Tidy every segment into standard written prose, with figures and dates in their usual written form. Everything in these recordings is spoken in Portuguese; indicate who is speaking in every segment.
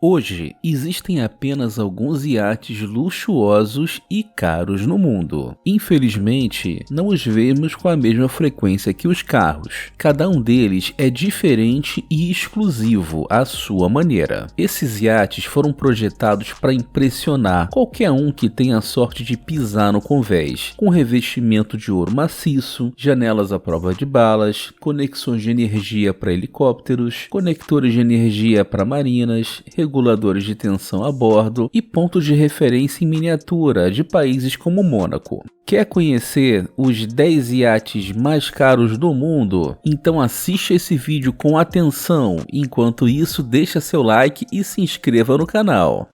Speaker 1: Hoje, existem apenas alguns iates luxuosos e caros no mundo. Infelizmente, não os vemos com a mesma frequência que os carros. Cada um deles é diferente e exclusivo à sua maneira. Esses iates foram projetados para impressionar qualquer um que tenha a sorte de pisar no convés, com revestimento de ouro maciço, janelas à prova de balas, conexões de energia para helicópteros, conectores de energia para marinas, reguladores de tensão a bordo e pontos de referência em miniatura de países como Mônaco. Quer conhecer os 10 iates mais caros do mundo? Então assista esse vídeo com atenção. Enquanto isso, deixa seu like e se inscreva no canal.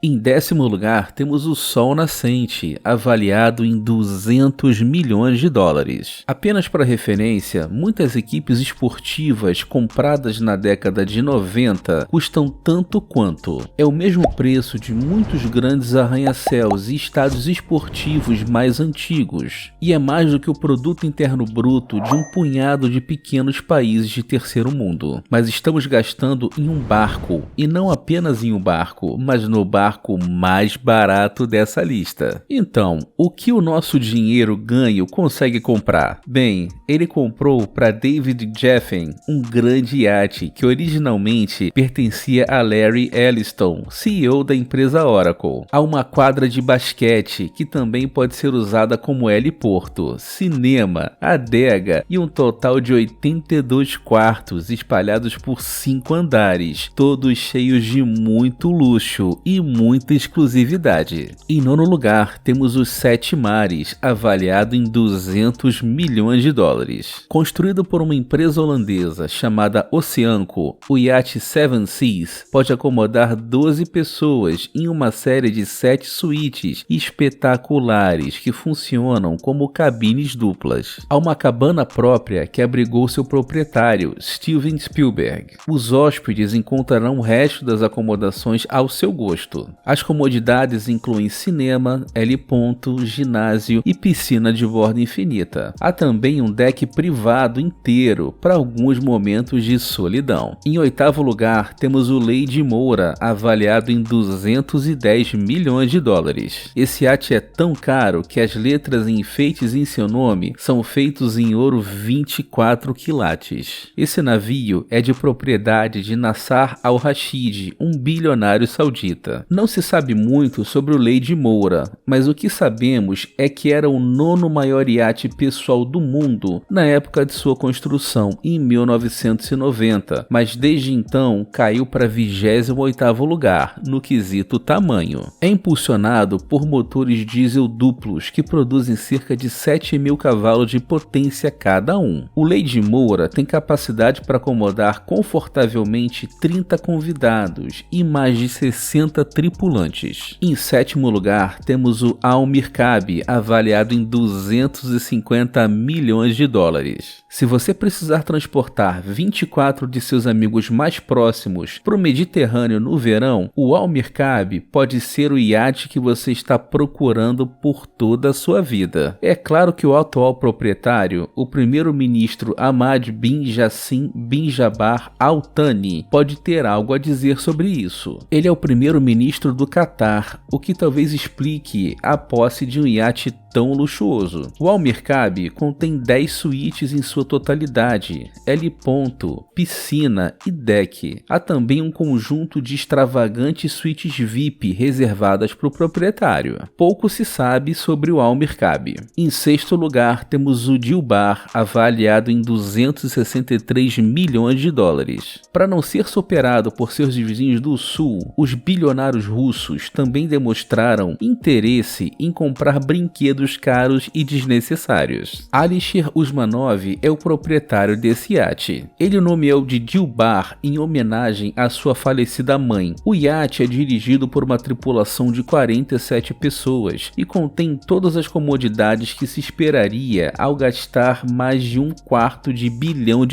Speaker 1: Em 10º lugar, temos o Sol Nascente, avaliado em 200 milhões de dólares. Apenas para referência, muitas equipes esportivas compradas na década de 90 custam tanto quanto. É o mesmo preço de muitos grandes arranha-céus e estádios esportivos mais antigos. E é mais do que o produto interno bruto de um punhado de pequenos países de terceiro mundo. Mas estamos gastando em um barco, e não apenas em um barco, mas no barco mais barato dessa lista. Então, o que o nosso dinheiro ganho consegue comprar? Bem, ele comprou para David Geffen um grande iate que originalmente pertencia a Larry Ellison, CEO da empresa Oracle. Há uma quadra de basquete que também pode ser usada como heliporto, cinema, adega e um total de 82 quartos espalhados por 5 andares, todos cheios de muito luxo e muita exclusividade. Em 9º lugar, temos os 7 Mares, avaliado em 200 milhões de dólares. Construído por uma empresa holandesa chamada Oceanco, o iate Seven Seas pode acomodar 12 pessoas em uma série de 7 suítes espetaculares que funcionam como cabines duplas. Há uma cabana própria que abrigou seu proprietário, Steven Spielberg. Os hóspedes encontrarão o resto das acomodações ao seu gosto. As comodidades incluem cinema, heliponto, ginásio e piscina de borda infinita. Há também um deck privado inteiro para alguns momentos de solidão. Em 8º lugar, temos o Lady Moura, avaliado em 210 milhões de dólares. Esse iate é tão caro que as letras e enfeites em seu nome são feitos em ouro 24 quilates. Esse navio é de propriedade de Nasser Al-Rashid, um bilionário saudita. Não se sabe muito sobre o Lady Moura, mas o que sabemos é que era o 9º maior iate pessoal do mundo na época de sua construção, em 1990, mas desde então caiu para 28º lugar no quesito tamanho. É impulsionado por motores diesel duplos que produzem cerca de 7.000 cavalos de potência cada um. O Lady Moura tem capacidade para acomodar confortavelmente 30 convidados e mais de 60 tripulantes. Em 7º lugar, temos o Al-Mirkab, avaliado em 250 milhões de dólares. Se você precisar transportar 24 de seus amigos mais próximos para o Mediterrâneo no verão, o Al-Mirkab pode ser o iate que você está procurando por toda a sua vida. É claro que o atual proprietário, o primeiro-ministro Ahmad bin Jassim bin Jabbar Al Thani, pode ter algo a dizer sobre isso. Ele é o primeiro-ministro do Catar, o que talvez explique a posse de um iate tão luxuoso. O Al-Mirkab contém 10 suítes em sua totalidade, heliponto, piscina e deck. Há também um conjunto de extravagantes suítes VIP reservadas para o proprietário. Pouco se sabe sobre o Al-Mirkab. Em 6º lugar, temos o Dilbar, avaliado em 263 milhões de dólares. Para não ser superado por seus vizinhos do sul, os bilionários russos também demonstraram interesse em comprar brinquedos caros e desnecessários. Alisher Usmanov é o proprietário desse iate. Ele o nomeou de Dilbar em homenagem à sua falecida mãe. O iate é dirigido por uma tripulação de 47 pessoas e contém todas as comodidades que se esperaria ao gastar mais de $250 bilhão.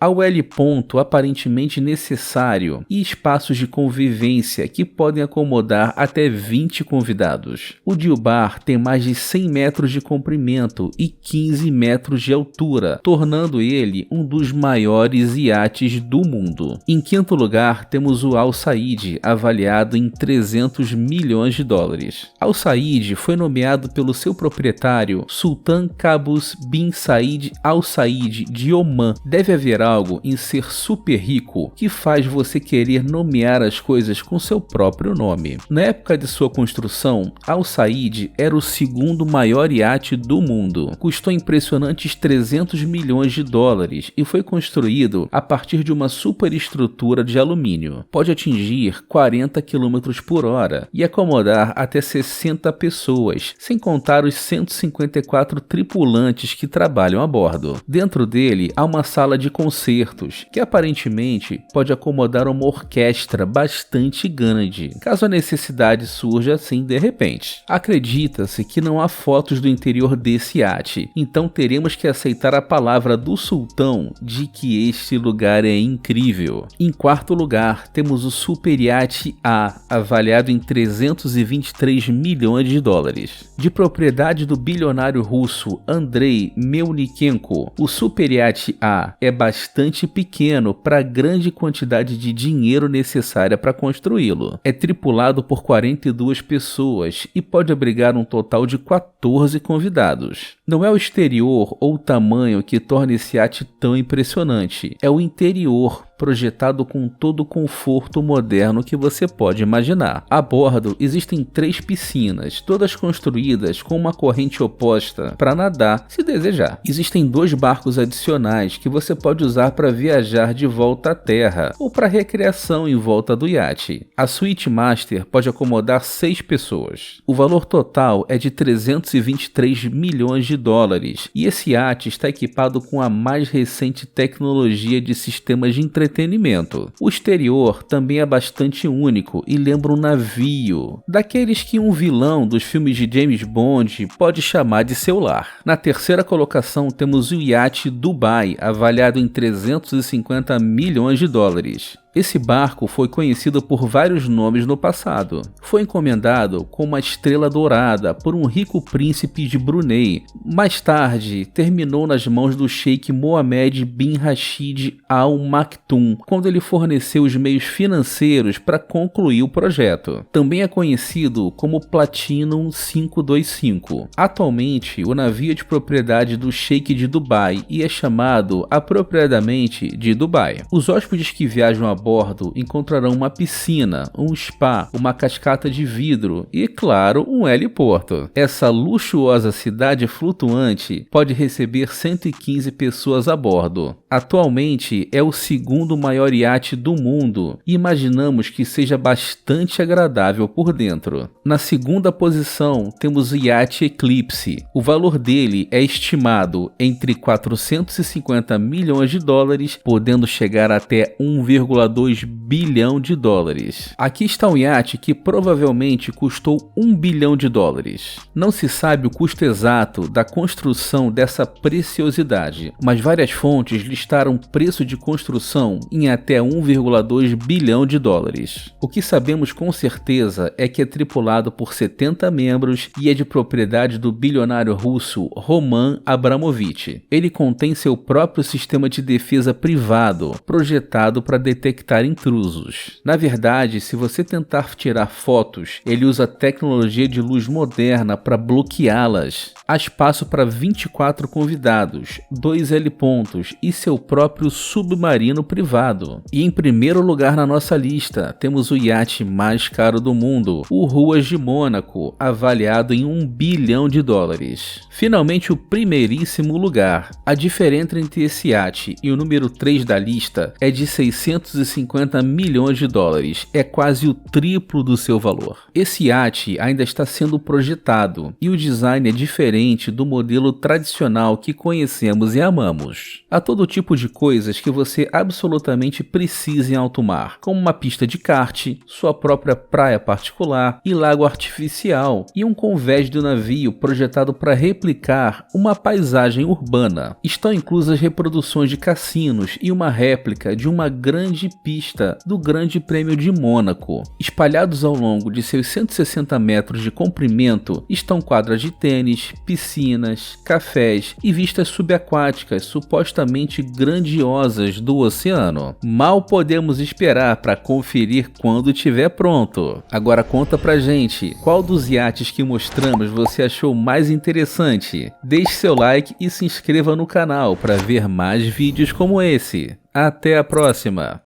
Speaker 1: Ao heliponto aparentemente necessário e espaços de convivência que podem acomodar até 20 convidados. O Dilbar tem mais de de 100 metros de comprimento e 15 metros de altura, tornando ele um dos maiores iates do mundo. Em quinto lugar, temos o Al Said, avaliado em 300 milhões de dólares. Al Said foi nomeado pelo seu proprietário, Sultan Qaboos bin Said Al Said de Omã. Deve haver algo em ser super rico que faz você querer nomear as coisas com seu próprio nome. Na época de sua construção, Al Said era o segundo maior iate do mundo. Custou impressionantes 300 milhões de dólares e foi construído a partir de uma superestrutura de alumínio. Pode atingir 40 km por hora e acomodar até 60 pessoas, sem contar os 154 tripulantes que trabalham a bordo. Dentro dele há uma sala de concertos, que aparentemente pode acomodar uma orquestra bastante grande, caso a necessidade surja assim de repente. Acredita-se que não há fotos do interior desse iate, então teremos que aceitar a palavra do sultão de que este lugar é incrível. Em quarto lugar, temos o Super Iate A, avaliado em 323 milhões de dólares. De propriedade do bilionário russo Andrei Melnikenko, o Super Iate A é bastante pequeno para a grande quantidade de dinheiro necessária para construí-lo. É tripulado por 42 pessoas e pode abrigar um total de 14 convidados. Não é o exterior ou o tamanho que torna esse iate tão impressionante, é o interior, projetado com todo o conforto moderno que você pode imaginar. A bordo existem 3 piscinas, todas construídas com uma corrente oposta para nadar, se desejar. Existem 2 barcos adicionais que você pode usar para viajar de volta à terra ou para recreação em volta do iate. A suíte master pode acomodar 6 pessoas. O valor total é de 323 milhões de dólares e esse iate está equipado com a mais recente tecnologia de sistemas de entretenimento. O exterior também é bastante único e lembra um navio, daqueles que um vilão dos filmes de James Bond pode chamar de seu lar. Na terceira colocação temos o iate Dubai, avaliado em 350 milhões de dólares. Esse barco foi conhecido por vários nomes no passado. Foi encomendado com uma estrela dourada por um rico príncipe de Brunei. Mais tarde, terminou nas mãos do sheik Mohammed bin Rashid Al Maktoum, quando ele forneceu os meios financeiros para concluir o projeto. Também é conhecido como Platinum 525. Atualmente, o navio é de propriedade do sheik de Dubai e é chamado apropriadamente de Dubai. Os hóspedes que viajam a bordo encontrarão uma piscina, um spa, uma cascata de vidro e, claro, um heliporto. Essa luxuosa cidade flutuante pode receber 115 pessoas a bordo. Atualmente é o segundo maior iate do mundo e imaginamos que seja bastante agradável por dentro. Na segunda posição temos o iate Eclipse. O valor dele é estimado entre 450 milhões de dólares, podendo chegar até 1,2 bilhão de dólares. Aqui está um iate que provavelmente custou 1 bilhão de dólares. Não se sabe o custo exato da construção dessa preciosidade, mas várias fontes listaram o preço de construção em até 1,2 bilhão de dólares. O que sabemos com certeza é que é tripulado por 70 membros e é de propriedade do bilionário russo Roman Abramovich. Ele contém seu próprio sistema de defesa privado, projetado para detectar intrusos. Na verdade, se você tentar tirar fotos, ele usa tecnologia de luz moderna para bloqueá-las. Há espaço para 24 convidados, 2 helipontos e seu próprio submarino privado. E em primeiro lugar na nossa lista, temos o iate mais caro do mundo, o Ruas de Mônaco, avaliado em 1 bilhão de dólares. Finalmente, o primeiríssimo lugar. A diferença entre esse iate e o número 3 da lista é de 650 milhões de dólares, é quase o triplo do seu valor. Esse iate ainda está sendo projetado e o design é diferente do modelo tradicional que conhecemos e amamos. Há todo tipo de coisas que você absolutamente precisa em alto mar, como uma pista de kart, sua própria praia particular e lago artificial, e um convés do navio projetado para replicar uma paisagem urbana. Estão inclusas reproduções de cassinos e uma réplica de uma grande pista do Grande Prêmio de Mônaco. Espalhados ao longo de seus 160 metros de comprimento estão quadras de tênis, piscinas, cafés e vistas subaquáticas supostamente grandiosas do oceano. Mal podemos esperar para conferir quando estiver pronto. Agora conta pra gente, qual dos iates que mostramos você achou mais interessante? Deixe seu like e se inscreva no canal para ver mais vídeos como esse. Até a próxima!